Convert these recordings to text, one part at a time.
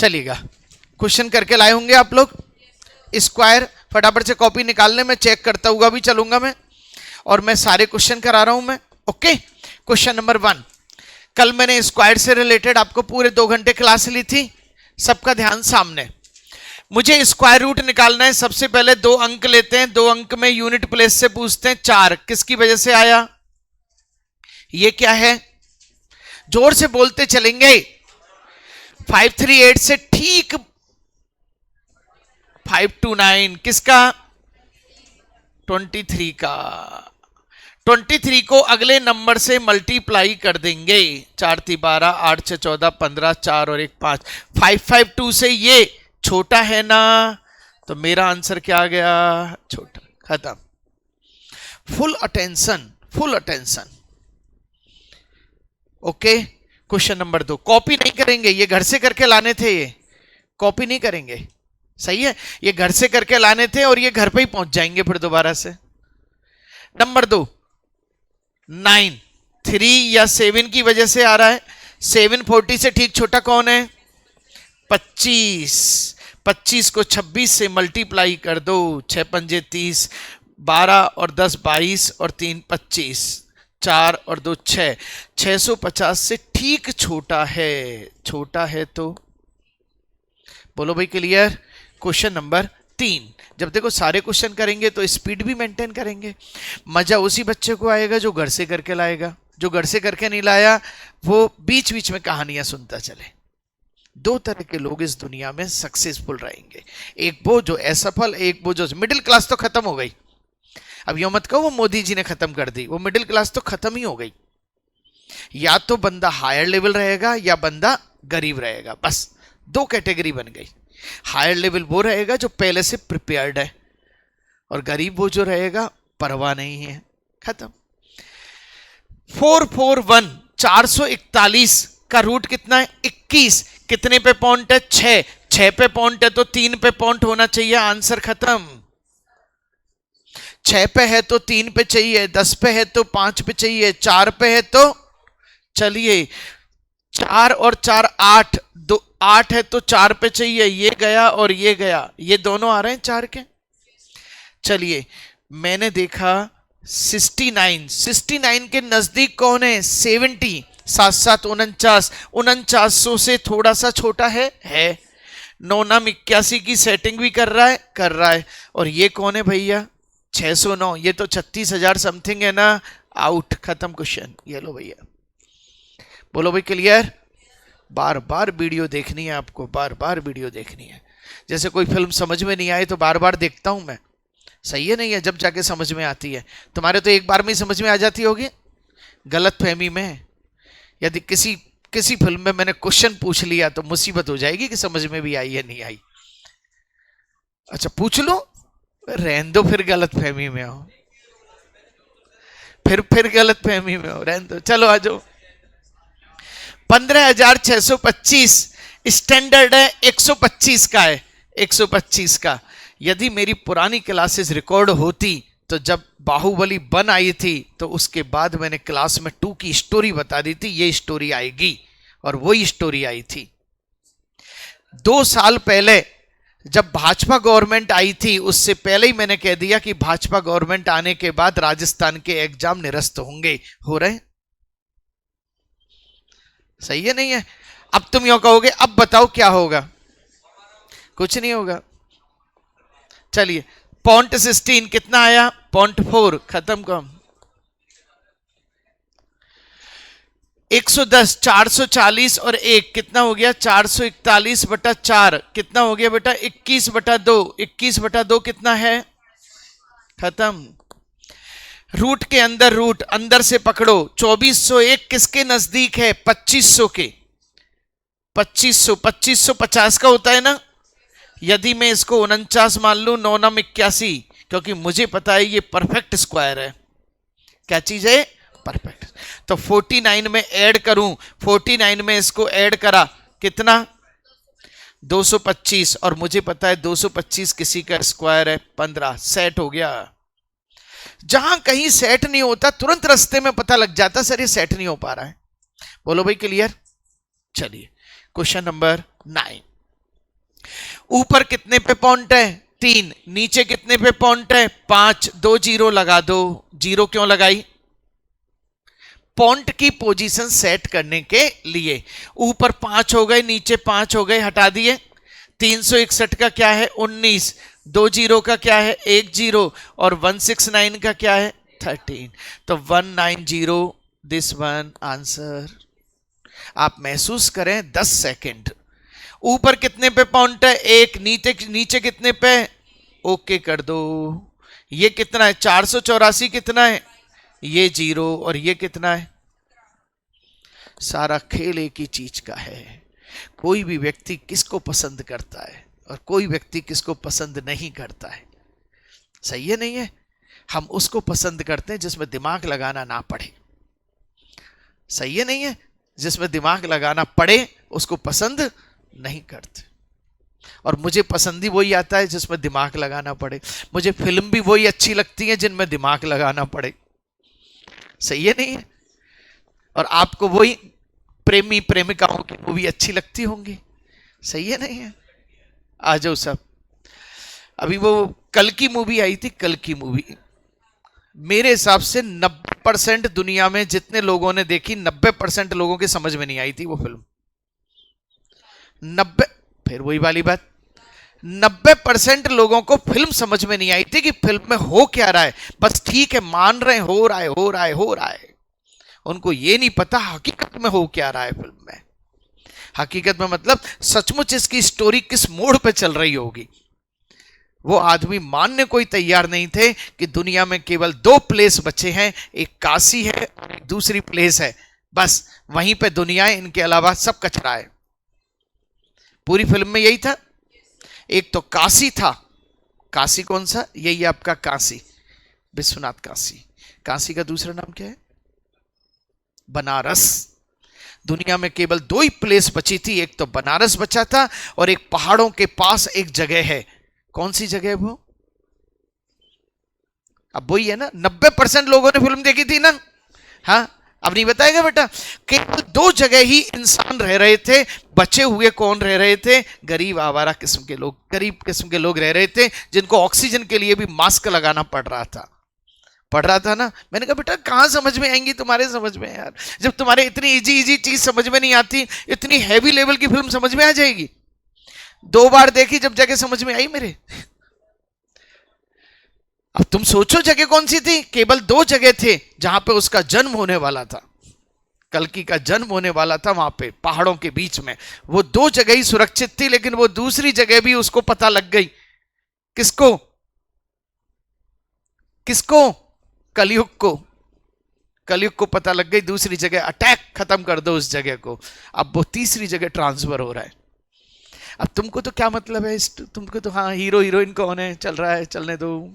चलिएगा, क्वेश्चन करके लाए होंगे आप लोग। स्क्वायर फटाफट से कॉपी निकालने में चेक करता हुआ भी चलूंगा मैं, और मैं सारे क्वेश्चन करा रहा हूं मैं। Okay, question number 1। कल मैंने स्क्वायर से रिलेटेड आपको पूरे 2 घंटे क्लास ली थी, सबका ध्यान सामने। मुझे स्क्वायर रूट निकालना है। सबसे पहले 2 अंक लेते हैं, 2 अंक में यूनिट प्लेस से पूछते हैं। 4 किसकी वजह से आया? ये क्या है? जोर से बोलते चलेंगे। 538 से ठीक 529 किसका? 23 का। 23 को अगले नंबर से मल्टीप्लाई कर देंगे। 4 3 12, 8 6 14, 15, 4 और 1 5। 552 से ये छोटा है ना, तो मेरा आंसर क्या आ गया? छोटा। खत्म। Full attention, full attention. Okay, question number 2। Copy नहीं करेंगे, ये घर से करके लाने थे, ये कॉपी नहीं करेंगे। सही है, ये घर से करके लाने थे और ये घर पे ही पहुंच जाएंगे फिर दोबारा से। नंबर 2 9 3 या 7 की वजह से आ रहा है। 7 40 से ठीक छोटा कौन है? 25। 25 को 26 से मल्टीप्लाई कर दो। 6 पंजे 30, 12 और 10 22 और 3 25, 4 और 2 6। 650 से ठीक छोटा है। छोटा है तो बोलो भाई क्लियर। Question number 3। जब देखो सारे क्वेश्चन करेंगे तो स्पीड भी मेंटेन करेंगे। मजा उसी बच्चे को आएगा जो घर से करके लाएगा। जो घर से करके नहीं लाया वो बीच बीच में कहानियां सुनता चले। 2 तरह के लोग इस दुनिया में सक्सेसफुल रहेंगे, एक वो जो असफल, एक वो जो मिडिल क्लास। तो खत्म हो गई। अब यो मत कहो वो मोदी जी ने खत्म कर दी, वो मिडिल क्लास तो खत्म ही हो गई। या तो बंदा हायर लेवल रहेगा या बंदा गरीब रहेगा, बस 2 कैटेगरी बन गई। हायर लेवल वो रहेगा जो पहले से प्रिपेयर्ड है, और गरीब वो जो रहेगा परवाह नहीं है। खत्म। 441 441 का रूट कितना है? 21। कितने पे पॉइंट है? 6। 6 पे पॉइंट है तो 3 पे पॉइंट होना चाहिए। आंसर खत्म। 6 पे है तो 3 पे चाहिए, 10 पे है तो 5 पे चाहिए, 4 पे है तो चलिए 4 और 4 8, 8 है तो 4 पे चाहिए। ये गया और ये गया, ये दोनों आ रहे हैं 4 के। चलिए मैंने देखा 69 के नजदीक कौन है? 70। 7 7 49, 49 से थोड़ा सा छोटा है 9 9 81 की सेटिंग भी कर रहा है। और ये कौन है भैया? 609। ये तो 36,000 समथिंग है ना। आउट। खत्म क्वेश्चन। ये लो भैया, बोलो भाई क्लियर। बार बार वीडियो देखनी है आपको, बार बार वीडियो देखनी है। जैसे कोई फिल्म समझ में नहीं आए तो बार बार देखता हूं मैं। सही है नहीं है? जब जाके समझ में आती है। तुम्हारे तो एक बार में ही समझ में आ जाती होगी। गलत फहमी में यदि किसी फिल्म में मैंने क्वेश्चन पूछ लिया तो मुसीबत हो जाएगी कि समझ में भी आई है नहीं आई। अच्छा पूछ लो, रहने दो, फिर गलत फहमी में हो, फिर गलत फहमी में हो, रहने दो। चलो आ जाओ। 15,625 स्टैंडर्ड है, 125 का है, 125 का। यदि मेरी पुरानी क्लासेस रिकॉर्ड होती तो जब बाहुबली 1 आई थी तो उसके बाद मैंने क्लास में 2 की स्टोरी बता दी थी, ये स्टोरी आएगी, और वही स्टोरी आई थी। 2 साल पहले जब भाजपा गवर्नमेंट आई थी उससे पहले ही मैंने कह दिया कि भाजपा गवर्नमेंट आने के बाद राजस्थान के एग्जाम निरस्त होंगे। हो रहे? सही है नहीं है? अब तुम यो कहोगे अब बताओ क्या होगा? कुछ नहीं होगा। चलिए 0.16 कितना आया? 0.4। खत्म कम। 110, 440 और 1 कितना हो गया? 441/4 कितना हो गया बेटा? 21/2। 21/2 कितना है? खत्म। रूट के अंदर रूट अंदर से पकड़ो। 2401 किसके नजदीक है? 2500 के। 2550 का होता है ना। यदि मैं इसको 49 मान लू, 9 9 81, क्योंकि मुझे पता है ये परफेक्ट स्क्वायर है। क्या चीज है? परफेक्ट। तो 49 में ऐड करूं, 49 में इसको ऐड करा, कितना? 225, और मुझे पता है 225 किसी का स्क्वायर है 15। सेट हो गया। जहां कहीं सेट नहीं होता तुरंत रास्ते में पता लग जाता सर ये सेट नहीं हो पा रहा है। बोलो भाई क्लियर। चलिए क्वेश्चन नंबर 9। ऊपर कितने पे पॉइंट है? 3। नीचे कितने पे पॉइंट है? 5। 2 जीरो लगा दो। जीरो क्यों लगाई? पॉइंट की पोजीशन सेट करने के लिए। ऊपर 5 हो गए, नीचे 5 हो गए, हटा दिए। 361 का क्या है? 19। 2 जीरो का क्या है? 1 जीरो। और 169 का क्या है? 13। तो 190 दिस वन आंसर। आप महसूस करें 10 सेकंड। ऊपर कितने पे पॉइंट है? 1। नीचे कितने पे? ओके कर दो। ये कितना है? 484 कितना है? ये 0 और ये कितना है? सारा खेल एक ही चीज का है। कोई भी व्यक्ति किसको पसंद करता है और कोई व्यक्ति किसको पसंद नहीं करता है। सही है नहीं है? हम उसको पसंद करते हैं जिसमें दिमाग लगाना ना पड़े। सही है नहीं है? जिसमें दिमाग लगाना पड़े उसको पसंद नहीं करते। और मुझे पसंद ही वही आता है जिसमें दिमाग लगाना पड़े। मुझे फिल्म भी वही अच्छी लगती है जिनमें दिमाग लगाना पड़े। सही है नहीं है? और आपको वही प्रेमी प्रेमिकाओं की मूवी अच्छी लगती होंगी। सही है नहीं है? आ जाओ सब। अभी वो कल की मूवी आई थी, कल की मूवी मेरे हिसाब से 90% दुनिया में जितने लोगों ने देखी 90% लोगों के समझ में नहीं आई थी वो फिल्म। 90, फिर वही वाली बात, 90% लोगों को फिल्म समझ में नहीं आई थी कि फिल्म में हो क्या रहा है। बस ठीक है, मान रहे हैं हो रहा है हो रहा है हो रहा है। उनको ये नहीं पता हकीकत में हो क्या रहा है फिल्म में। हकीकत में मतलब सचमुच इसकी स्टोरी किस मोड़ पे चल रही होगी। वो आदमी मानने कोई तैयार नहीं थे कि दुनिया में केवल 2 प्लेस बचे हैं, एक काशी है और एक दूसरी प्लेस है। बस वहीं पे दुनिया है, इनके अलावा सब कचरा है। पूरी फिल्म में यही था। एक तो काशी था। काशी कौन सा? यही आपका काशी, विश्वनाथ काशी। काशी का दूसरा नाम क्या है? बनारस। दुनिया में केवल 2 ही प्लेस बची थी, एक तो बनारस बचा था और एक पहाड़ों के पास एक जगह है। कौन सी जगह है वो? अब वही है ना, 90% लोगों ने फिल्म देखी थी ना। हाँ, अब नहीं बताएगा बेटा। केवल 2 जगह ही इंसान रह रहे थे। बचे हुए कौन रह रहे थे? गरीब आवारा किस्म के लोग, गरीब किस्म के लोग रह रहे थे जिनको ऑक्सीजन के लिए भी मास्क लगाना पड़ रहा था ना। मैंने कहा बेटा कहां समझ में आएंगी तुम्हारे समझ में यार। जब तुम्हारे इतनी इजी इजी चीज समझ में नहीं आती, इतनी हैवी लेवल की फिल्म समझ में आ जाएगी? 2 बार देखी जब जगह समझ में आई मेरे। अब तुम सोचो जगह कौन सी थी? केवल 2 जगह थे जहां पे उसका जन्म होने वाला था। कल्कि का जन्म होने वाला था वहां पे पहाड़ों के बीच में। वो 2 जगह ही सुरक्षित थी, लेकिन वो दूसरी जगह भी उसको पता लग गई। किसको? किसको? कलयुग को। कलयुग को पता लग गई दूसरी जगह अटैक खत्म कर दो उस जगह को। अब वो तीसरी जगह ट्रांसफर हो रहा है। अब तुमको तो क्या मतलब है तुमको तो हाँ हीरो हीरोइन कौन है, चल रहा है, चलने दो,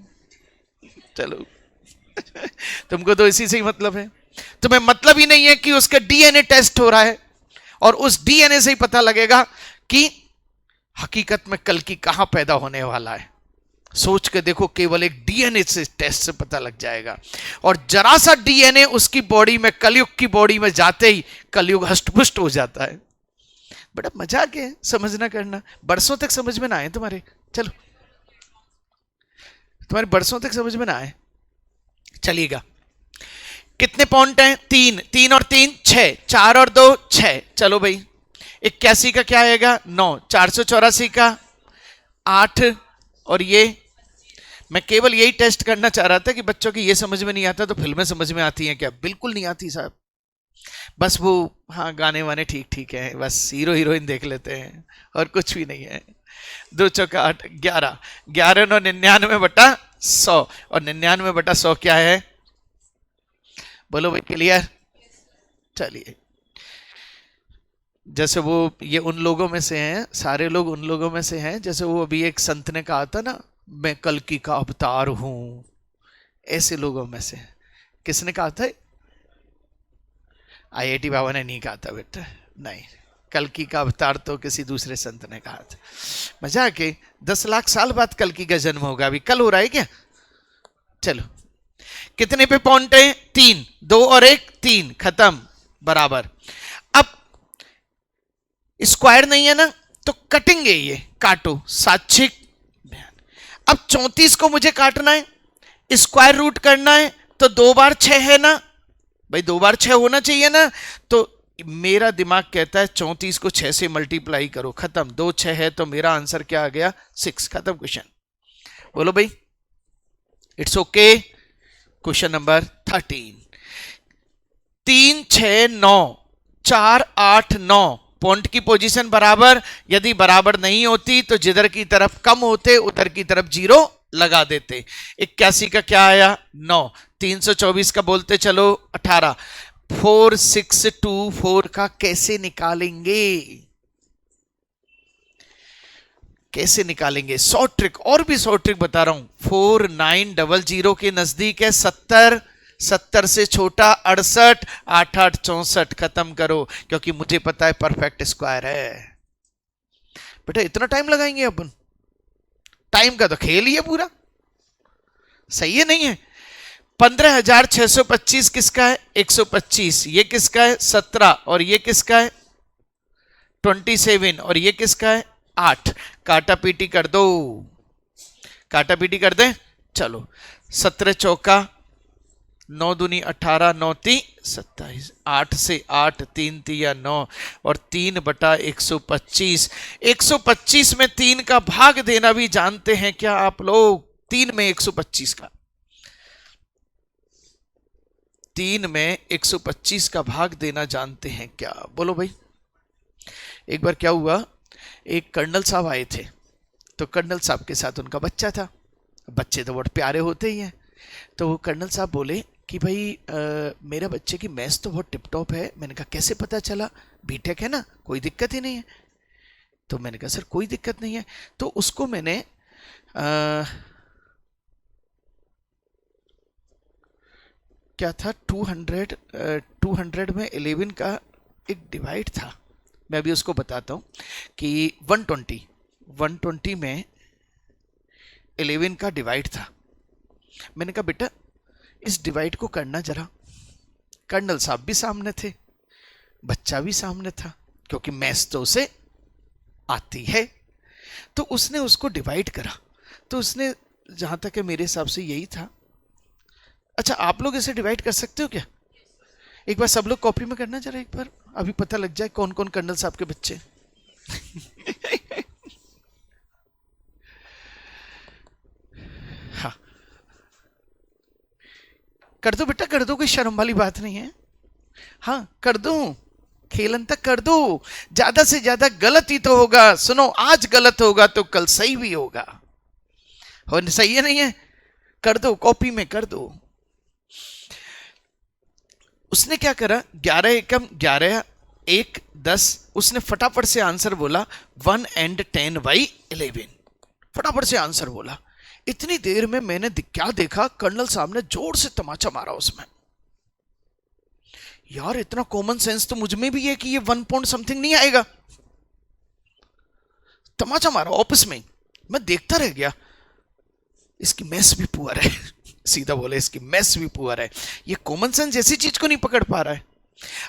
चलो। तुमको तो इसी से ही मतलब है। तुम्हें मतलब ही नहीं है कि उसका डीएनए टेस्ट हो रहा है और उस डीएनए से ही पता लगेगा कि हकीकत में कल्कि कहां पैदा होने वाला है। सोच के देखो, केवल एक डीएनए से टेस्ट से पता लग जाएगा। और जरा सा डीएनए उसकी बॉडी में, कलयुग की बॉडी में जाते ही कलयुग हष्टपुष्ट हो जाता है। बड़ा मजाक है, समझना करना। बरसों तक समझ में ना आए तुम्हारे, चलो तुम्हारे बरसों तक समझ में ना आए, चलिएगा। कितने पॉइंट हैं? 3। 3 और 3 6, 4 और 2 6। चलो भाई, 81 का क्या आएगा? 9। 484 का 8। और ये मैं केवल यही टेस्ट करना चाह रहा था कि बच्चों की ये समझ में नहीं आता तो फिल्में समझ में आती हैं क्या? बिल्कुल नहीं आती साहब। बस वो हाँ गाने वाने ठीक ठीक है, बस हीरो हीरोइन देख लेते हैं और कुछ भी नहीं है। 2 चौका 8, 11। 11 और 99/100 और 99/100 क्या है? बोलो भाई, क्लियर? चलिए, जैसे वो ये उन लोगों में से हैं, सारे लोग उन लोगों में से हैं जैसे वो अभी एक संत ने कहा था ना, मैं कल्कि का अवतार हूं। ऐसे लोगों में से किसने कहा था? आईआईटी बाबा ने नहीं कहा था बेटा, नहीं। कल्कि का अवतार तो किसी दूसरे संत ने कहा था। मजाक है, 10 लाख साल बाद कल्कि का जन्म होगा। अभी कल हो रहा है क्या? चलो, कितने पे पॉइंट है? 3। 2 और 1 3, खत्म, बराबर। अब स्क्वायर नहीं है ना, तो कटेंगे, ये काटो, साक्षिक बयान। अब 34 को मुझे काटना है, स्क्वायर रूट करना है, तो 2 बार 6 है ना भाई, 2 बार 6 होना चाहिए ना। तो मेरा दिमाग कहता है 34 को 6 से मल्टीप्लाई करो, खत्म। 2 6 है तो मेरा आंसर क्या आ गया, 6, खत्म क्वेश्चन। बोलो भाई, it's okay. Question number 13, 3 6 9 4 8 9, point की पोजीशन बराबर, यदि बराबर नहीं होती तो जिधर की तरफ कम होते उधर की तरफ 0 लगा देते। 81 का क्या आया, 9, 324 का बोलते चलो 18, 4 6 2 4 का कैसे निकालेंगे, कैसे निकालेंगे? शॉर्ट ट्रिक, और भी शॉर्ट ट्रिक बता रहा हूं। 4900 के नजदीक है 70, 70 से छोटा 68, 8 8 64, खत्म करो, क्योंकि मुझे पता है परफेक्ट स्क्वायर है। बेटा इतना टाइम लगाएंगे अपन, टाइम का तो खेल ही है पूरा, सही है नहीं है? 15625 किसका है, 125, ये किसका है 17, और ये किसका है 27, और ये किसका है 8। काटा पीटी कर दो, काटा पीटी कर दे, चलो। 17 चौका 9 दूनी 18, 9 3 27, 8 से 8, 3 तिया 9, और 3/125। 125 में 3 का भाग देना भी जानते हैं क्या आप लोग? 3 में 125 का, 3 में 125 का भाग देना जानते हैं क्या? बोलो भाई। एक बार क्या हुआ, एक कर्नल साहब आए थे, तो कर्नल साहब के साथ उनका बच्चा था। बच्चे तो बहुत प्यारे होते ही हैं। तो वो कर्नल साहब बोले कि भाई मेरा बच्चे की मैथ्स तो बहुत टिप टॉप है। मैंने कहा कैसे पता चला? बीटेक है ना, कोई दिक्कत ही नहीं है। तो मैंने कहा सर कोई दिक्कत नहीं है। तो उसको मैंने क्या था 200 में 11 का एक डिवाइड था, मैं अभी उसको बताता हूं कि 120 में 11 का डिवाइड था। मैंने कहा बेटा इस डिवाइड को करना जरा। कर्नल साहब भी सामने थे, बच्चा भी सामने था, क्योंकि मैथ्स तो उसे आती है। तो उसने उसको डिवाइड करा, तो उसने, जहां तक है मेरे हिसाब से यही था। अच्छा आप लोग इसे डिवाइड कर सकते हो क्या? एक बार सब लोग कॉपी में करना जरा, एक बार अभी पता लग जाए कौन कौन कर्नल साहब के बच्चे। हाँ कर दो बेटा, कर दो, कोई शर्म वाली बात नहीं है। हाँ कर दो, खेलन तक कर दो। ज्यादा से ज्यादा गलत ही तो होगा। सुनो, आज गलत होगा तो कल सही भी होगा, हो सही है नहीं है? कर दो, कॉपी में कर दो। उसने क्या करा, 11 एकम 11 1 10, उसने फटाफट से आंसर बोला 1 and 10/11, फटाफट से आंसर बोला। इतनी देर में मैंने क्या देखा, कर्नल साहब ने जोर से तमाचा मारा उसमें। यार इतना कॉमन सेंस तो मुझ में भी है कि ये 1 पॉइंट समथिंग नहीं आएगा। तमाचा मारा ऑफिस में, मैं देखता रह गया। इसकी मैथ्स भी पुअर है, सीधा बोले इसकी मैथ्स भी पुअर है, ये कॉमन सेंस जैसी चीज को नहीं पकड़ पा रहा है।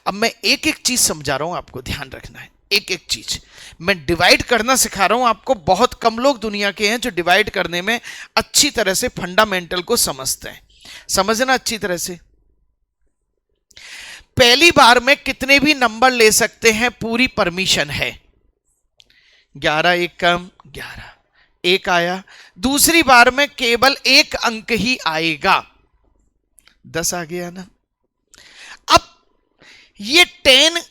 अब मैं एक एक चीज समझा रहा हूं, आपको ध्यान रखना है। एक एक चीज मैं डिवाइड करना सिखा रहा हूं आपको। बहुत कम लोग दुनिया के हैं जो डिवाइड करने में अच्छी तरह से फंडामेंटल को समझते हैं। समझना अच्छी तरह से। पहली बार में कितने भी नंबर ले सकते हैं, पूरी परमिशन है। 11 एकम 11, 1 आया। दूसरी बार में केवल 1 अंक ही आएगा, 10 आ गया ना। अब ये 10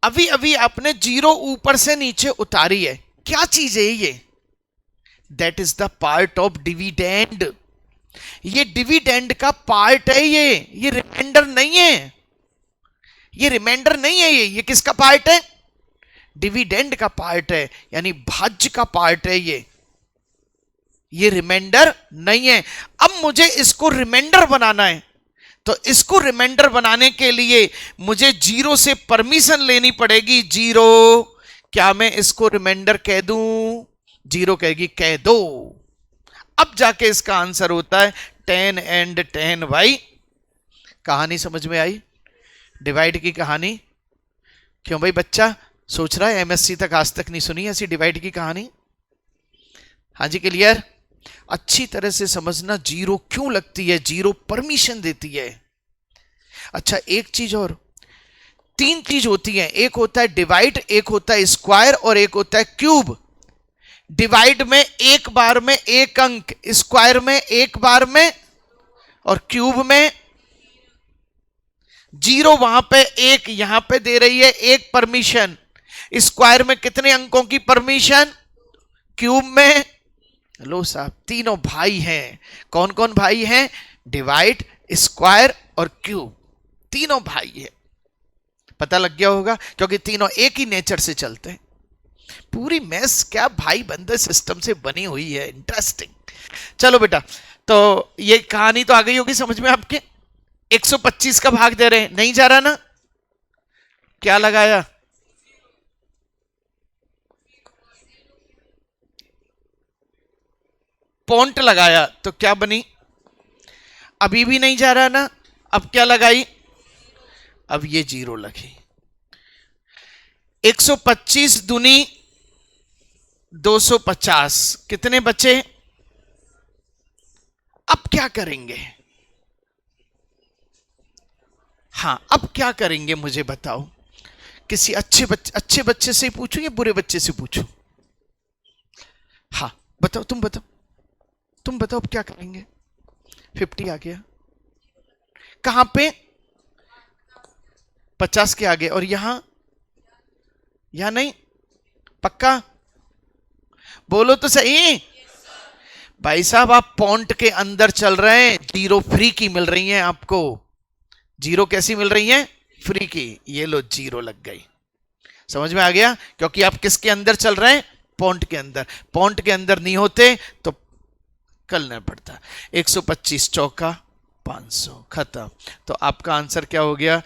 अभी अभी आपने 0 ऊपर से नीचे उतारी है, क्या चीज है ये? That is the part of dividend. ये डिविडेंड का पार्ट है, ये रिमाइंडर नहीं है, ये रिमाइंडर नहीं है। ये किसका पार्ट है? डिविडेंड का पार्ट है, यानी भाज्य का पार्ट है ये रिमाइंडर नहीं है। अब मुझे इसको रिमाइंडर बनाना है, तो इसको रिमाइंडर बनाने के लिए मुझे 0 से परमिशन लेनी पड़ेगी। 0, क्या मैं इसको रिमाइंडर कह दूं? 0 कहेगी कह दो। अब जाके इसका आंसर होता है 10 and 10/। कहानी समझ में आई? डिवाइड की कहानी। क्यों भाई बच्चा, सोच रहा है एमएससी तक आज तक नहीं सुनी ऐसी डिवाइड की कहानी? हाँ जी, क्लियर? अच्छी तरह से समझना, जीरो क्यों लगती है, जीरो परमिशन देती है। अच्छा एक चीज और, तीन चीज होती है, एक होता है डिवाइड, एक होता है स्क्वायर और एक होता है क्यूब। डिवाइड में एक बार में एक अंक, स्क्वायर में एक बार में, और क्यूब में जीरो, वहां पे एक, यहां पे दे रही है एक परमिशन। स्क्वायर में कितने अंकों की परमिशन? क्यूब में, लो साहब, तीनों भाई हैं। कौन कौन भाई हैं? डिवाइड, स्क्वायर और क्यूब, तीनों भाई हैं। पता लग गया होगा, क्योंकि तीनों एक ही नेचर से चलते हैं। पूरी मैथ्स क्या भाई बंदे सिस्टम से बनी हुई है, इंटरेस्टिंग। चलो बेटा, तो ये कहानी तो आ गई होगी समझ में आपके। 125 का भाग दे रहे हैं, नहीं जा रहा ना? क्या लगाया? पॉइंट लगाया, तो क्या बनी? अभी भी नहीं जा रहा ना? अब क्या लगाई? अब ये जीरो लगी। 125 दूनी 250, कितने बचे? अब क्या करेंगे? हाँ, अब क्या करेंगे मुझे बताओ। किसी अच्छे बच्चे से पूछूं या बुरे बच्चे से पूछूं? हाँ बताओ, तुम बताओ, तुम बताओ अब क्या करेंगे। 50 आ गया, कहां पे? 50 के आगे, और यहां? यहां नहीं, पक्का बोलो तो सही। भाई साहब आप पॉइंट के अंदर चल रहे हैं, जीरो फ्री की मिल रही है आपको। जीरो कैसी मिल रही है? फ्री की। ये लो जीरो लग गई, समझ में आ गया? क्योंकि आप किसके अंदर चल रहे हैं? पॉइंट के अंदर। पॉइंट के अंदर नहीं होते तो करना पड़ता। 125 चौका 500, खत्म। तो आपका आंसर क्या हो गया?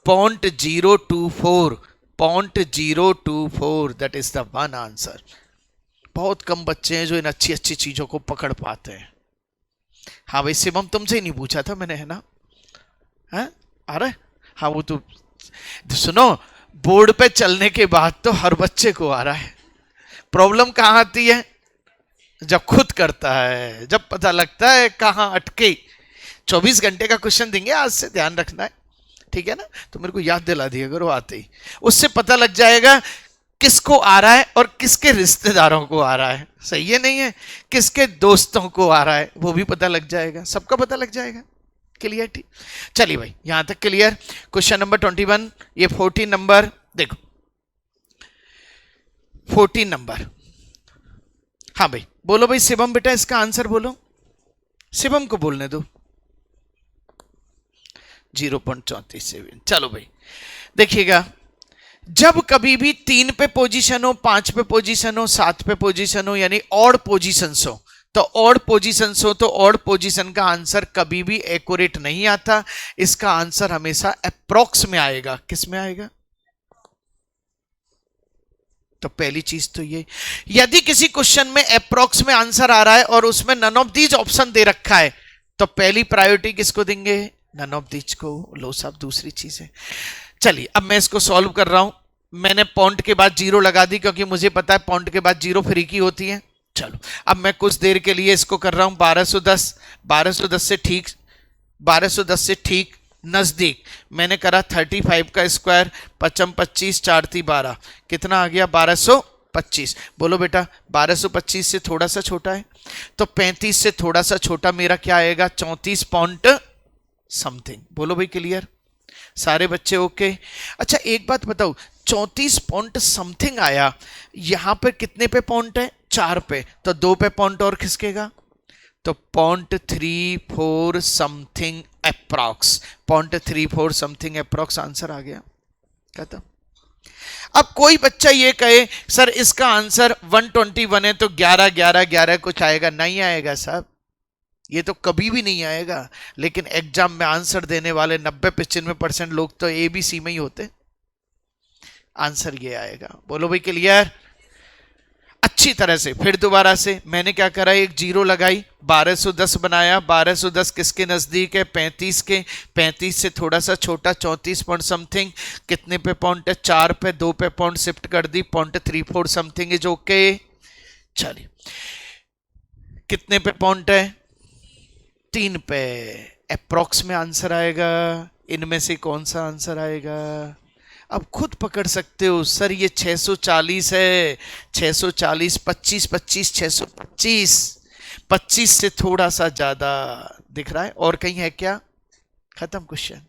0.024, 0.024, that is the one answer. बहुत कम बच्चे हैं जो इन अच्छी अच्छी चीजों को पकड़ पाते हैं। हाँ भाई शिवम, तुमसे ही नहीं पूछा था मैंने, है ना? है आ रहा है? हाँ वो तो सुनो, बोर्ड पे चलने के बाद तो हर बच्चे को आ रहा है। प्रॉब्लम कहां आती है? जब खुद करता है, जब पता लगता है कहां अटके। 24 घंटे का क्वेश्चन देंगे आज से, ध्यान रखना है, ठीक है ना? तो मेरे को याद दिला दिया करो आते ही, उससे पता लग जाएगा किसको आ रहा है और किसके रिश्तेदारों को आ रहा है। सही है नहीं है? किसके दोस्तों को आ रहा है वो भी पता लग जाएगा, सबका पता लग जाएगा। क्लियर? ठीक, चलिए भाई यहां तक क्लियर। क्वेश्चन नंबर 21, ये 14 नंबर देखो, 14 नंबर। हाँ भाई बोलो भाई शिवम, बेटा इसका आंसर बोलो, शिवम को बोलने दो। 0.34। चलो भाई देखिएगा, जब कभी भी 3 पे पोजीशन हो, 5 पे पोजीशन हो, 7 पे पोजीशन हो, यानी ऑड पोजीशंस हो, तो ऑड पोजीशंस हो तो ऑड पोजीशन का आंसर कभी भी एक्यूरेट नहीं आता। इसका आंसर हमेशा अप्रॉक्स में आएगा। किस में आएगा? तो पहली चीज तो ये, यदि किसी क्वेश्चन में अप्रॉक्स में आंसर आ रहा है और उसमें नन ऑफ दीज ऑप्शन दे रखा है, तो पहली प्रायोरिटी किसको देंगे? नन ऑफ दीज को। लो साहब दूसरी चीज है। चलिए अब मैं इसको सॉल्व कर रहा हूं। मैंने पॉइंट के बाद जीरो लगा दी क्योंकि मुझे पता है पॉइंट के बाद जीरो फ्री की होती है। चलो अब मैं कुछ देर के लिए इसको कर रहा हूं 1210। 1210 से ठीक नजदीक मैंने करा 35 का स्क्वायर, 55 25 4 3 12, कितना आ गया? 1225। बोलो बेटा 1225 से थोड़ा सा छोटा है, तो 35 से थोड़ा सा छोटा मेरा क्या आएगा? 34 पॉइंट समथिंग। बोलो भाई क्लियर? सारे बच्चे ओके? अच्छा एक बात बताओ, 34 पॉइंट समथिंग आया, यहां पे कितने पे पॉइंट है? 4 पे, तो 2 पे पॉइंट और खिसकेगा, तो 0.34 something approx. 0.34 something approx answer आ गया, कहता। अब कोई बच्चा ये कहे सर इसका आंसर 121 है तो 11 11 11 कुछ आएगा, नहीं आएगा साहब, ये तो कभी भी नहीं आएगा। लेकिन एग्जाम में आंसर देने वाले 90-95% लोग तो ABC में ही होते, आंसर ये आएगा। बोलो भाई क्लियर? अच्छी अच्छी तरह से। फिर दोबारा से मैंने क्या करा, एक जीरो लगाई, 1210 बनाया। 1210 किसके नजदीक है, 35 के। 35 से थोड़ा सा छोटा, 34 पॉइंट समथिंग। कितने पे पॉइंट है, 4 पे। 2 पे पॉइंट शिफ्ट कर दी, 0.34 समथिंग इज ओके। चलिए कितने पे पॉइंट है, 3 पे। अप्रॉक्स में आंसर आएगा, इनमें से कौन सा आंसर आएगा। अब खुद पकड़ सकते हो, सर ये 640 है। 640, 25, 25, 625। 25 से थोड़ा सा ज्यादा दिख रहा है, और कहीं है क्या, खत्म क्वेश्चन।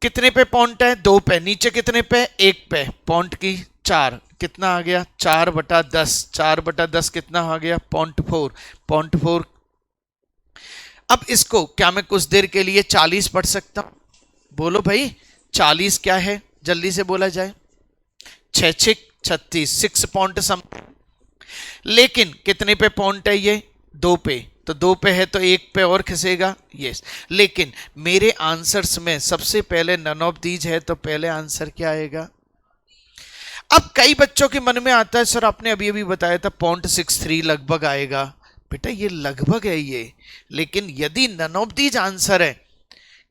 कितने पे पॉइंट है, 2 पे। नीचे कितने पे, 1 पे। पॉइंट की 4, कितना आ गया, 4/10। 4/10 कितना आ गया, 0.4। 0.4। अब इसको क्या मैं कुछ देर के लिए 40 पढ़ सकता हूं, बोलो भाई। 40 क्या है, जल्दी से बोला जाए। 6 36, 6 पॉइंट समथिंग। लेकिन कितने पे पॉइंट है ये, 2 पे। तो 2 पे है तो 1 पे और खिसेगा, यस। लेकिन मेरे आंसर्स में सबसे पहले नन ऑफ दीज है, तो पहले आंसर क्या आएगा। अब कई बच्चों के मन में आता है, सर आपने अभी अभी बताया था 0.63 लगभग आएगा। बेटा ये लगभग है ये, लेकिन यदि नन ऑफ दीज आंसर है,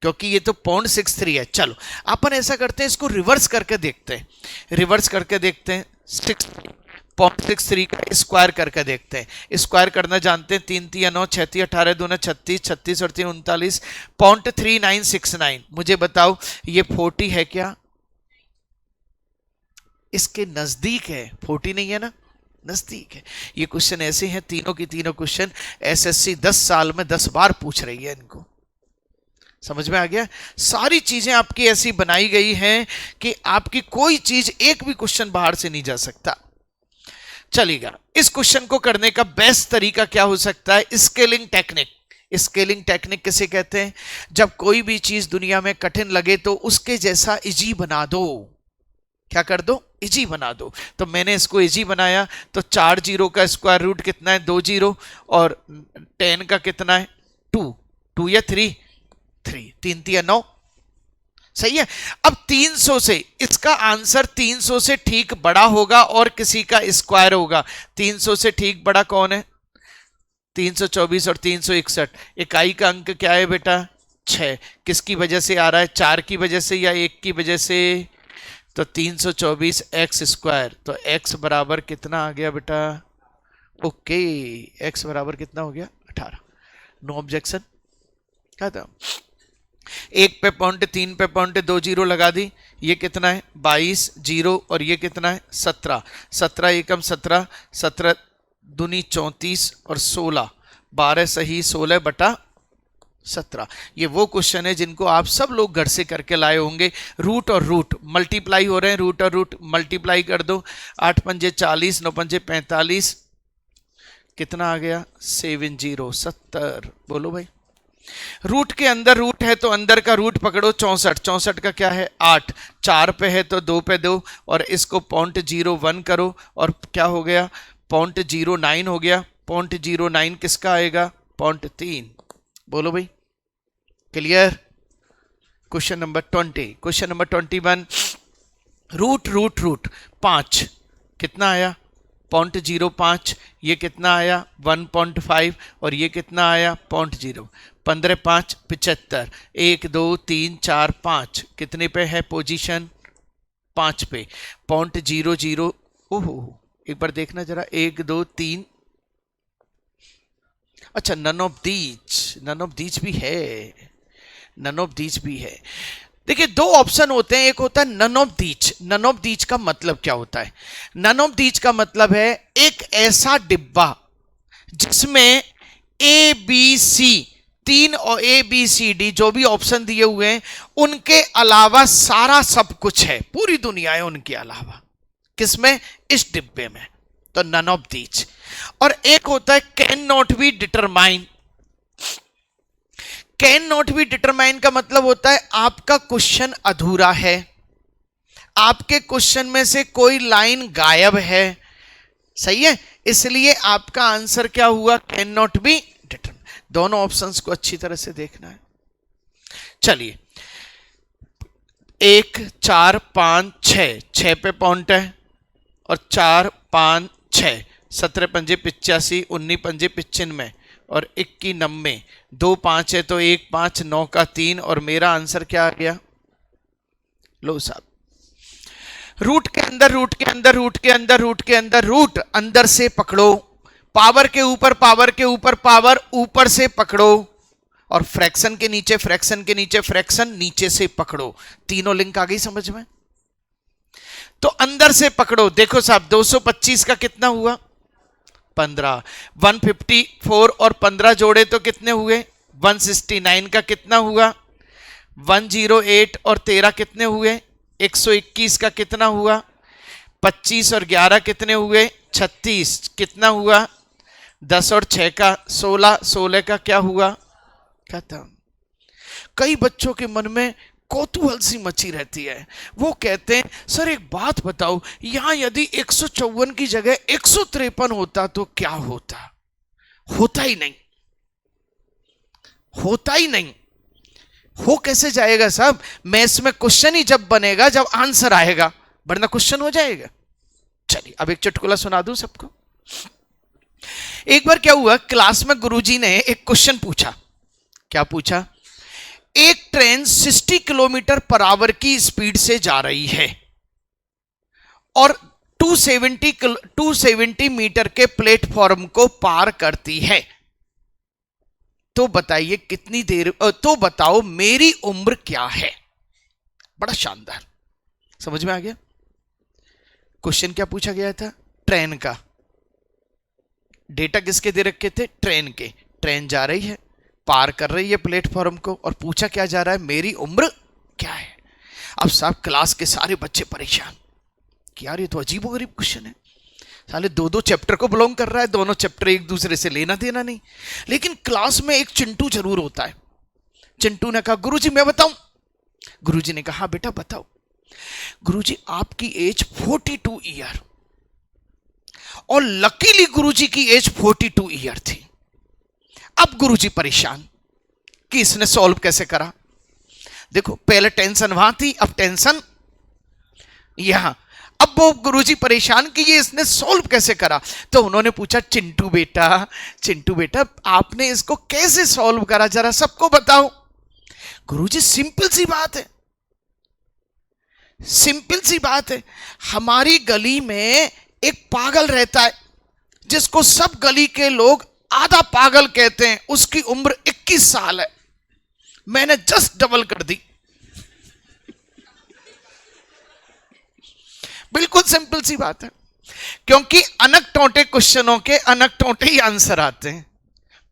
क्योंकि ये तो 0.63 है। चलो अपन ऐसा करते हैं, इसको रिवर्स करके देखते हैं। रिवर्स करके देखते हैं, 0.63 का स्क्वायर करके देखते हैं। स्क्वायर करना जानते हैं, 3 3 9, 6 3 18 2 36, 36 और 3 39, 0.3969। मुझे बताओ ये 40 है क्या, इसके नजदीक है। 40 नहीं है ना, नजदीक है। ये क्वेश्चन ऐसे हैं, तीनों की तीनों क्वेश्चन एसएससी 10 साल में 10 बार पूछ रही है। इनको समझ में आ गया। सारी चीजें आपकी ऐसी बनाई गई हैं कि आपकी कोई चीज, एक भी क्वेश्चन बाहर से नहीं जा सकता। चलेगा, इस क्वेश्चन को करने का बेस्ट तरीका क्या हो सकता है, स्केलिंग टेक्निक। स्केलिंग टेक्निक किसे कहते हैं, जब कोई भी चीज दुनिया में कठिन लगे तो उसके जैसा इजी बना दो। क्या कर दो, इजी बना दो। तो मैंने इसको इजी बनाया, तो 4 जीरो का स्क्वायर रूट कितना है, 2 जीरो। और 10 का कितना है, 2। 2 या 3, 3। 3 3 9, सही है। अब 300 से इसका आंसर 300 से ठीक बड़ा होगा और किसी का स्क्वायर होगा। 300 से ठीक बड़ा कौन है, 324 और 361। इकाई का अंक क्या है बेटा, 6। किसकी वजह से आ रहा है, 4 की वजह से या 1 की वजह से। तो 324 एक्स स्क्वायर, तो एक्स बराबर कितना आ गया बेटा, ओके। एक्स बराबर कितना हो गया, 18। नो ऑब्जेक्शन, खत्म। 1 पे पॉइंट, 3 पे पॉइंट, 2 जीरो लगा दी। ये कितना है, 22 जीरो, और ये कितना है, 17। 17 एकम 17, 17 दूनी 34 और 16, 12 सही 16/17। ये वो क्वेश्चन है जिनको आप सब लोग घर से करके लाए होंगे। रूट और रूट मल्टीप्लाई हो रहे हैं, रूट और रूट मल्टीप्लाई कर दो। 8 पंजे 40, 9 पंजे 45, कितना आ गया, 7070। बोलो भाई, रूट के अंदर रूट है तो अंदर का रूट पकड़ो, 64। 64 का क्या है, 8। 4 पे है तो 2 पे 2, और इसको 0.01 करो, और क्या हो गया, 0.09 हो गया। 0.09 किसका आएगा, 0.3। बोलो भाई, clear. Question number 20। Question number 21, root root root 5 कितना आया, 0.05। ये कितना आया, 1.5, और ये कितना आया, 0.0। 15 5 75। 1 2 3 4 5 कितने पे है पोजीशन, 5 पे। 0.00। ओहो, एक बार देखना जरा, 1 2 3। अच्छा, नन ऑफ दीज भी है, नन ऑफ दीज भी है। देखिए, 2 ऑप्शन होते हैं, एक होता है none of these. None of these का मतलब क्या होता है, नन ऑफ दीज का मतलब है एक ऐसा डिब्बा जिसमें ए बी सी, 3 और ए बी सी डी जो भी ऑप्शन दिए हुए हैं उनके अलावा सारा सब कुछ है, पूरी दुनिया है उनके अलावा। किसमें, इस डिब्बे में। तो नन ऑफ दीज। और एक होता है can not be determine. Can not be determine का मतलब होता है आपका क्वेश्चन अधूरा है, आपके क्वेश्चन में से कोई लाइन गायब है, सही है, इसलिए आपका आंसर क्या हुआ, कैन नॉट बी डिटरमाइन। दोनों ऑप्शंस को अच्छी तरह से देखना है। चलिए, 1 4 5 6, 6 पे पॉइंट है, और 4 5 6, 17 पंजे 85, 19 पंजे 95 और 21 90, 2 5 है तो 1 5, 9 का 3 और मेरा आंसर क्या आ गया? लो साहब, रूट के अंदर रूट के अंदर रूट के अंदर रूट के अंदर रूट अंदर से पकड़ो, पावर के ऊपर पावर के ऊपर पावर ऊपर से पकड़ो और फ्रैक्शन के नीचे फ्रैक्शन के नीचे फ्रैक्शन नीचे से पकड़ो। तीनों लिंक आ गई समझ में? तो अंदर से पकड़ो। देखो साहब 225 का कितना हुआ? 15। 154 और 15 जोड़े तो कितने हुए? 169 का कितना हुआ? 108 और 13 कितने हुए? 121 का कितना हुआ? 25 और 11 कितने हुए? 36। कितना हुआ? 10 और 6 का 16, 16 का क्या हुआ? खत्म। कई बच्चों के मन में कौतूहल सी मची रहती है, वो कहते हैं सर एक बात बताओ, यहां यदि 154 की जगह 153 होता तो क्या होता? होता ही नहीं, होता ही नहीं। हो कैसे जाएगा साहब? मैथ्स में क्वेश्चन ही जब बनेगा जब आंसर आएगा, वरना क्वेश्चन हो जाएगा। चलिए अब एक चुटकुला सुना दूं सबको। एक बार क्या हुआ, क्लास में गुरुजी ने एक क्वेश्चन पूछा। क्या पूछा? एक ट्रेन 60 किलोमीटर पर आवर की स्पीड से जा रही है और 270 मीटर के प्लेटफॉर्म को पार करती है, तो बताइए कितनी देर, तो बताओ मेरी उम्र क्या है? बड़ा शानदार, समझ में आ गया? क्वेश्चन क्या पूछा गया था? ट्रेन का। डेटा किसके दे रखे थे? ट्रेन के। ट्रेन जा रही है, पार कर रही है प्लेटफॉर्म को, और पूछा क्या जा रहा है? मेरी उम्र क्या है? अब साहब क्लास के सारे बच्चे परेशान कि यार ये तो अजीबोगरीब क्वेश्चन है, साले दो दो चैप्टर को बिलोंग कर रहा है, दोनों चैप्टर एक दूसरे से लेना देना नहीं। लेकिन क्लास में एक चिंटू जरूर होता है। चिंटू ने कहा गुरुजी मैं बताऊं? गुरुजी ने कहा हाँ बेटा बताओ। गुरुजी आपकी एज 42 ईयर और लकीली गुरुजी की एज 42 ईयर थी। अब गुरुजी परेशान कि इसने सॉल्व कैसे करा। देखो पहले टेंशन वहां थी, अब टेंशन यहां। अब वो गुरुजी परेशान कि ये इसने सॉल्व कैसे करा। तो उन्होंने पूछा चिंटू बेटा आपने इसको कैसे सॉल्व करा, जरा सबको बताओ। गुरुजी सिंपल सी बात है, सिंपल सी बात है। हमारी गली में एक पागल रहता है जिसको सब गली के लोग आधा पागल कहते हैं, उसकी उम्र 21 साल है, मैंने जस्ट डबल कर दी। बिल्कुल सिंपल सी बात है, क्योंकि अनक टोटे क्वेश्चनों के अनक टोटे ही आंसर आते हैं।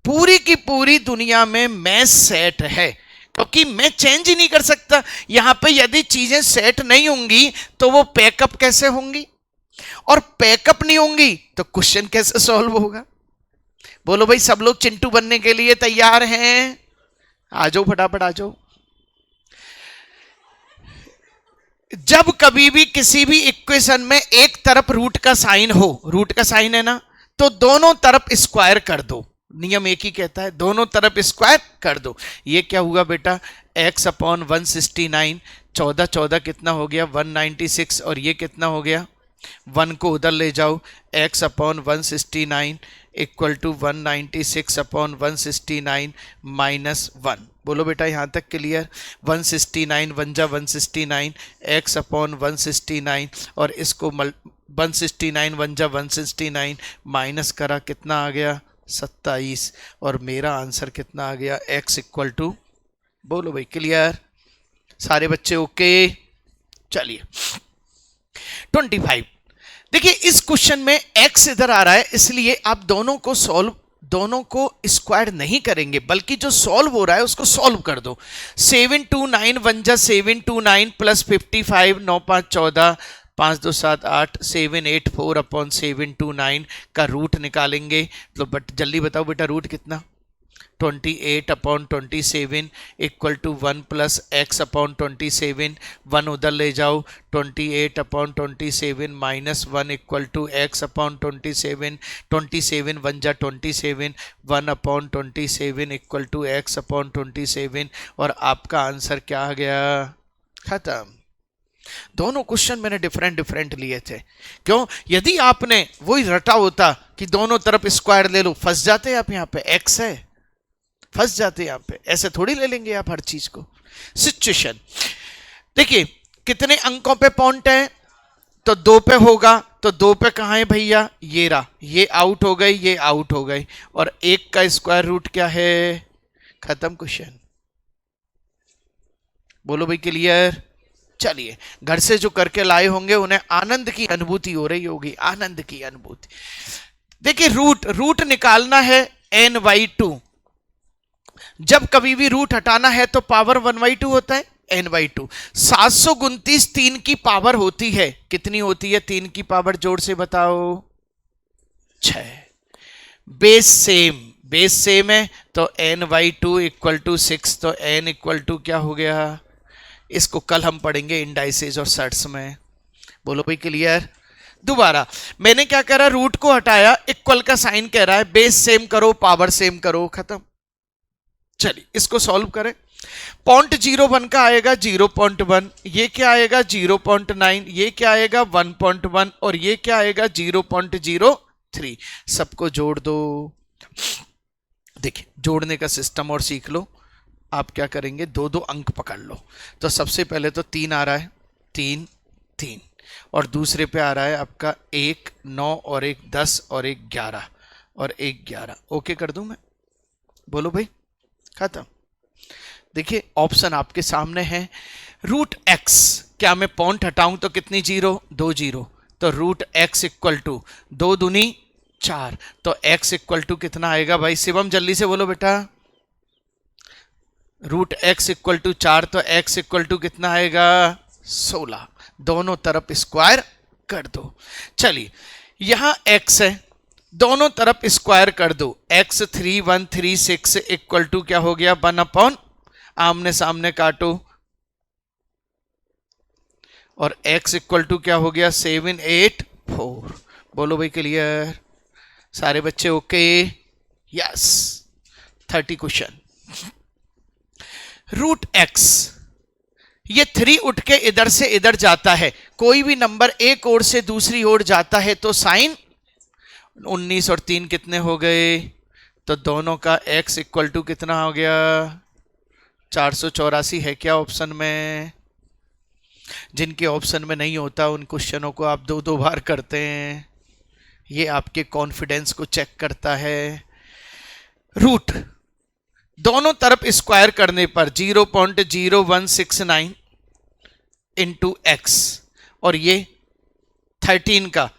पूरी की पूरी दुनिया में मैथ सेट है, क्योंकि मैं चेंज ही नहीं कर सकता। यहां पे यदि चीजें सेट नहीं होंगी तो वो पैकअप कैसे होंगी, और पैकअप नहीं होंगी तो क्वेश्चन कैसे सॉल्व होगा। बोलो भाई सब लोग चिंटू बनने के लिए तैयार हैं? आ जाओ फटाफट आ जाओ। जब कभी भी किसी भी इक्वेशन में एक तरफ रूट का साइन हो, रूट का साइन है ना, तो दोनों तरफ स्क्वायर कर दो। नियम एक ही कहता है, दोनों तरफ स्क्वायर कर दो। ये क्या हुआ बेटा? x अपॉन 169, 14 14 कितना हो गया? 196, और ये कितना हो गया? 1 को उधर ले जाओ, x upon 169 equal to 196 upon 169 minus 1। बोलो बेटा यहां तक क्लियर? 169 वन जा 169, x अपॉन 169 और इसको 169 वन जा 169 माइनस करा, कितना आ गया? 27। और मेरा आंसर कितना आ गया? x इक्वल टू, बोलो भाई क्लियर? सारे बच्चे ओके? चलिए 25। देखिए इस क्वेश्चन में x इधर आ रहा है, इसलिए आप दोनों को स्क्वायर नहीं करेंगे, बल्कि जो सॉल्व हो रहा है उसको सॉल्व कर दो। 729 वन जा 729 प्लस 55, 9 5 14, 5 2 7 8, 784 अपॉन 729 का रूट निकालेंगे। तो बट जल्दी बताओ बेटा रूट कितना? 28 upon 27 equal to 1 plus x upon 27, 1 उधर ले जाओ, 28 upon 27 minus 1 equal to x upon 27, 27 one जा 27, 1 upon 27 equal to x upon 27, और आपका आंसर क्या आ गया? खत्म। दोनों क्वेश्चन मैंने डिफरेंट डिफरेंट लिए थे। क्यों? यदि आपने वही रटा होता कि दोनों तरफ स्क्वायर ले लो, फंस जाते आप। यहां पे एक्स है, फंस जाते यहां पे। ऐसे थोड़ी ले लेंगे आप हर चीज को। सिचुएशन देखिए, कितने अंकों पे पॉइंट है? तो 2 पे होगा, तो 2 पे कहां है भैया? ये रहा, ये आउट हो गई, ये आउट हो गई। और 1 का स्क्वायर रूट क्या है? खत्म क्वेश्चन। बोलो भाई क्लियर? चलिए, घर से जो करके लाए होंगे उन्हें आनंद की अनुभूति हो रही होगी, आनंद की अनुभूति। देखिए, रूट निकालना है n/2। जब कभी भी रूट हटाना है तो पावर 1/2 होता है, n/2। 729 3 की पावर होती है। कितनी होती है 3 की पावर? जोर से बताओ। 6। बेस सेम है तो n/2 इक्वल टू 6। तो n इक्वल टू क्या हो गया? इसको कल हम पढ़ेंगे इंडाइसेस और सर्ट्स में। बोलो भाई क्लियर? दोबारा मैंने क्या करा? रूट को हटाया, इक्वल का साइन कह रहा है, बेस सेम करो, पावर सेम करो, खत्म। चलिए इसको सॉल्व करें। 0.01 का आएगा 0.1, ये क्या आएगा 0.9, ये क्या आएगा 1.1 और ये क्या आएगा 0.03। सबको जोड़ दो। देखिए, जोड़ने का सिस्टम और सीख लो। आप क्या करेंगे? 2-2 अंक पकड़ लो। तो सबसे पहले तो 3 आ रहा है, 3 3, और दूसरे पे आ रहा है आपका 1 9 और 1 10 और 1 11 और 1 11। ओके कर दूं मैं? बोलो भाई, खत्म। देखिए ऑप्शन आपके सामने है। रूट एक्स, क्या मैं पॉइंट हटाऊं तो कितनी जीरो? 2 जीरो। तो रूट एक्स इक्वल टू 2 दूनी 4। तो एक्स इक्वल टू कितना आएगा भाई? शिवम जल्दी से बोलो बेटा। रूट एक्स इक्वल टू 4, तो एक्स इक्वल टू कितना आएगा? 16। दोनों तरफ स्क्वायर कर दो। चलिए, यहां एक्स है, दोनों तरफ स्क्वायर कर दो। एक्स 3136 इक्वल टू क्या हो गया? 1/, आमने सामने काटो, और x इक्वल टू क्या हो गया? 784। बोलो भाई क्लियर? सारे बच्चे okay? Yes. 30 question. Root x, ये 3 उठ के इधर से इधर जाता है। कोई भी नंबर एक ओर से दूसरी ओर जाता है तो साइन 19 और 3 कितने हो गए? तो दोनों का x इक्वल टू कितना हो गया? 484 है क्या ऑप्शन में? जिनके ऑप्शन में नहीं होता उन क्वेश्चनों को आप 2-2 बार करते हैं। ये आपके कॉन्फिडेंस को चेक करता है। रूट दोनों तरफ स्क्वायर करने पर 0.0169 इंटू एक्स, और ये 13 का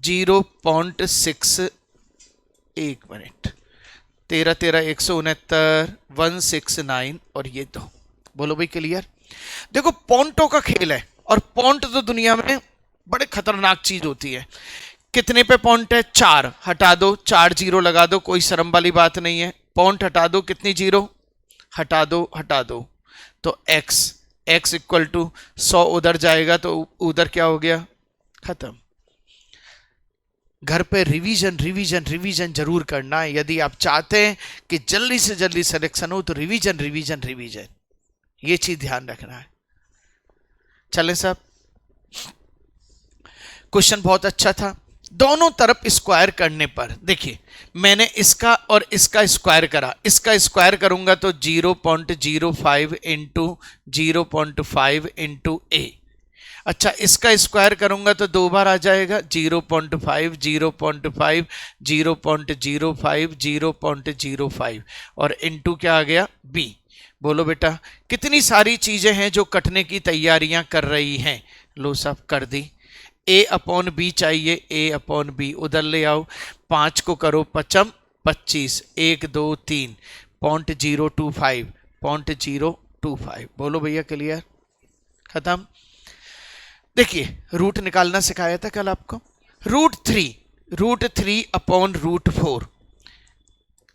0.6, 1 मिनट, 13 13 169 169 और ये 2। बोलो भाई क्लियर? देखो पॉइंटों का खेल है, और पॉइंट तो दुनिया में बड़े खतरनाक चीज होती है। कितने पे पॉइंट है? 4। हटा दो, 4 जीरो लगा दो, कोई शर्म वाली बात नहीं है। पॉइंट हटा दो, कितनी जीरो? हटा दो, हटा दो। तो x इक्वल टू 100 उधर जाएगा तो उधर क्या हो गया? खत्म। घर पे रिवीजन रिवीजन रिवीजन जरूर करना है। यदि आप चाहते हैं कि जल्दी से जल्दी सिलेक्शन हो तो रिवीजन रिवीजन रिवीजन, ये चीज ध्यान रखना है। चले साहब, क्वेश्चन बहुत अच्छा था। दोनों तरफ स्क्वायर करने पर देखिए, मैंने इसका और इसका स्क्वायर करा। इसका स्क्वायर करूंगा तो 0.05 इंटू 0.5 इंटू ए। अच्छा, इसका स्क्वायर करूंगा तो 2 बार आ जाएगा, 0.5 0.5 0.05 0.05 और इंटू क्या आ गया? बी। बोलो बेटा, कितनी सारी चीजें हैं जो कटने की तैयारियां कर रही हैं। लो साहब कर दी। a/b चाहिए, a/b उधर ले आओ। 5 को करो 5 25, 1 2 3, 0.025 0.025। बोलो भैया क्लियर? खत्म। देखिए, रूट निकालना सिखाया था कल आपको। √3/√4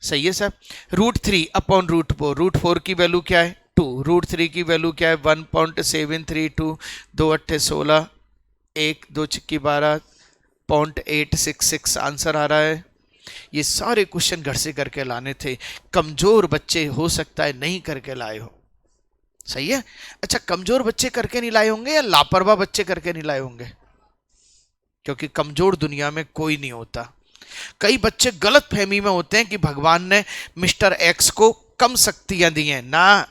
सही है साहब। √3/√4, √4 की वैल्यू क्या है? 2। √3 की वैल्यू क्या है? 1.732। 2 8 16, 1 2 6 12, 0.866 आंसर आ रहा है। ये सारे क्वेश्चन घर से करके लाने थे। कमजोर बच्चे हो सकता है नहीं करके लाए हो, सही है। अच्छा, कमजोर बच्चे करके नहीं लाए होंगे या लापरवाह बच्चे करके नहीं लाए होंगे? क्योंकि कमजोर दुनिया में कोई नहीं होता। कई बच्चे गलत फहमी में होते हैं कि भगवान ने मिस्टर एक्स को कम शक्तियां दी हैं। ना,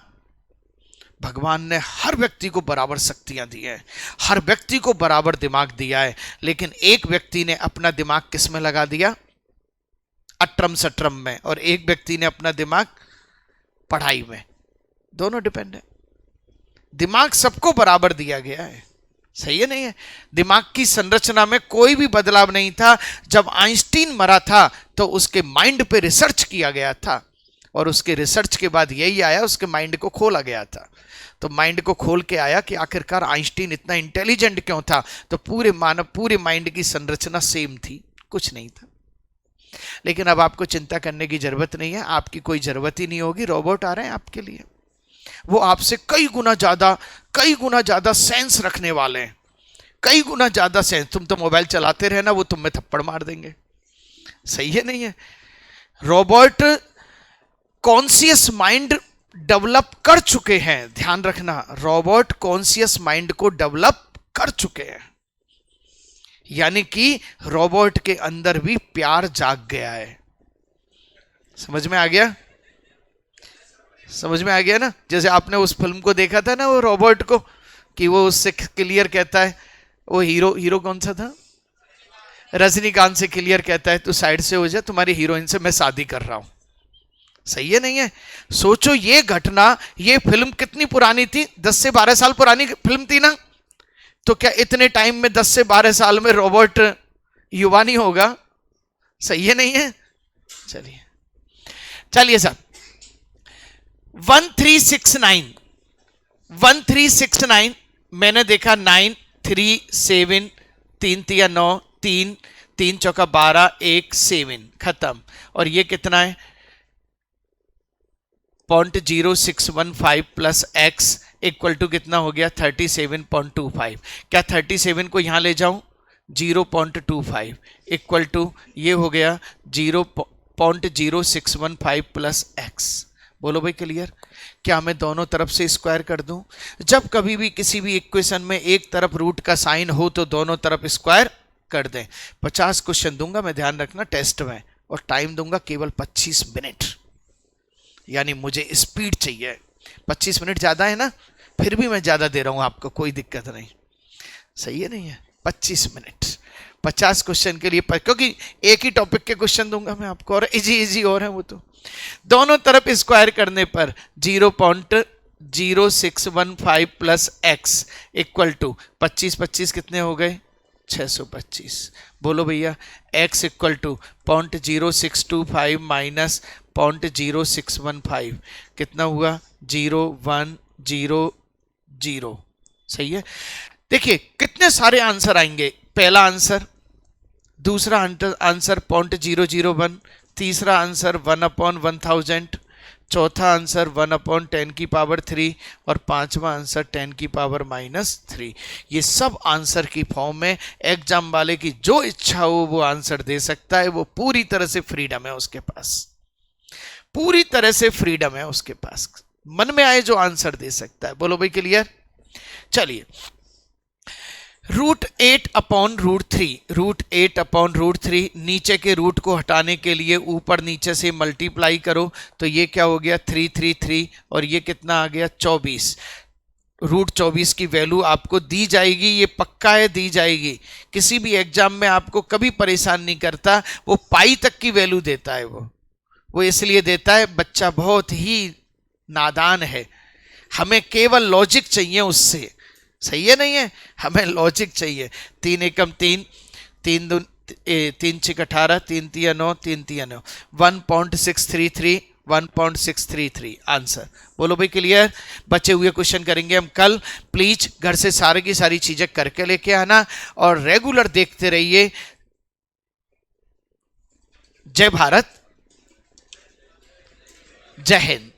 भगवान ने हर व्यक्ति को बराबर शक्तियां दी हैं, हर व्यक्ति को बराबर दिमाग दिया है। लेकिन एक व्यक्ति ने अपना दिमाग किस में लगा दिया? अट्रम सट्रम में, और एक व्यक्ति ने अपना दिमाग पढ़ाई में। दोनों डिपेंड है। दिमाग सबको बराबर दिया गया है, सही है नहीं है? दिमाग की संरचना में कोई भी बदलाव नहीं था। जब आइंस्टीन मरा था तो उसके माइंड पे रिसर्च किया गया था, और उसके रिसर्च के बाद यही आया, उसके माइंड को खोला गया था। तो माइंड को खोल के आया कि आखिरकार आइंस्टीन इतना इंटेलिजेंट क्यों था। तो पूरे माइंड की संरचना सेम थी, कुछ नहीं था। लेकिन अब आपको चिंता करने की जरूरत नहीं है, आपकी कोई जरूरत ही नहीं होगी। रोबोट आ रहे हैं आपके लिए, वो आपसे कई गुना ज्यादा सेंस रखने वाले हैं, कई गुना ज्यादा सेंस। तुम तो मोबाइल चलाते रहना, वो तुम में थप्पड़ मार देंगे, सही है नहीं है? रोबोट कॉन्शियस माइंड डेवलप कर चुके हैं, ध्यान रखना। रोबोट कॉन्शियस माइंड को डेवलप कर चुके हैं, यानी कि रोबोट के अंदर भी प्यार जाग गया है। समझ में आ गया? समझ में आ गया ना? जैसे आपने उस फिल्म को देखा था ना, वो रोबोट को, कि वो उससे क्लियर कहता है, वो हीरो कौन सा था? रजनीकांत से क्लियर कहता है, तू साइड से हो जा, तुम्हारी हीरोइन से मैं शादी कर रहा हूं। सही है नहीं है? सोचो ये घटना, ये फिल्म कितनी पुरानी थी? 10 से 12 साल पुरानी फिल्म थी ना? तो क्या इतने टाइम में 10 से 12 साल में रोबोट युवा नहीं होगा? सही है नहीं है? चलिए साहब, 1369 मैंने देखा 9 3 7 3 3 9 3 3 चौका 12 1 7 खत्म। और ये कितना है? 0.0615 प्लस एक्स इक्वल टू कितना हो गया? 37.25। क्या 37 को यहां ले जाऊं? 0.25 इक्वल टू ये हो गया 0.0615 प्लस एक्स। बोलो भाई क्लियर? क्या मैं दोनों तरफ से स्क्वायर कर दूं? जब कभी भी किसी भी इक्वेशन में एक तरफ रूट का साइन हो तो दोनों तरफ स्क्वायर कर दें। 50 क्वेश्चन दूंगा मैं, ध्यान रखना, टेस्ट में, और टाइम दूंगा केवल 25 मिनट। यानी मुझे स्पीड चाहिए। 25 मिनट ज्यादा है ना? फिर भी मैं ज्यादा दे रहा हूं आपको, कोई दिक्कत नहीं, सही है नहीं है? 25 मिनट 50 क्वेश्चन के लिए, क्योंकि एक ही टॉपिक के क्वेश्चन दूंगा मैं आपको, और इजी और है वो। तो दोनों तरफ स्क्वायर करने पर 0.0615 प्लस एक्स इक्वल टू 25 कितने हो गए? 625। बोलो भैया, x इक्वल टू 0.0625 माइनस 0.0615 कितना हुआ? 0100। सही है? देखिए कितने सारे आंसर आएंगे। पहला आंसर, दूसरा आंसर 0.001, तीसरा आंसर 1/1000, चौथा आंसर 1/10⁻³ और पांचवा आंसर 10⁻³ ये सब आंसर की फॉर्म में एग्जाम वाले की जो इच्छा हो वो आंसर दे सकता है। वो पूरी तरह से फ्रीडम है उसके पास, पूरी तरह से फ्रीडम है उसके पास, मन में आए जो आंसर दे सकता है। बोलो भाई क्लियर? चलिए, √8/√3 नीचे के रूट को हटाने के लिए ऊपर नीचे से मल्टीप्लाई करो तो ये क्या हो गया? 333, और ये कितना आ गया? 24। √24 की वैल्यू आपको दी जाएगी, ये पक्का है, दी जाएगी। किसी भी एग्जाम में आपको कभी परेशान नहीं करता, वो पाई तक की वैल्यू देता है। वो इसलिए देता है, बच्चा बहुत ही नादान है, हमें केवल लॉजिक चाहिए उससे। सही है नहीं है? हमें लॉजिक चाहिए। 3 एकम 3, 3 2 3 6 18, 3 3 9, 3 3 9, 1.633 आंसर। बोलो भाई क्लियर? बचे हुए क्वेश्चन करेंगे हम कल। प्लीज घर से सारी की सारी चीजें करके लेके आना और रेगुलर देखते रहिए। जय भारत, जय हिंद।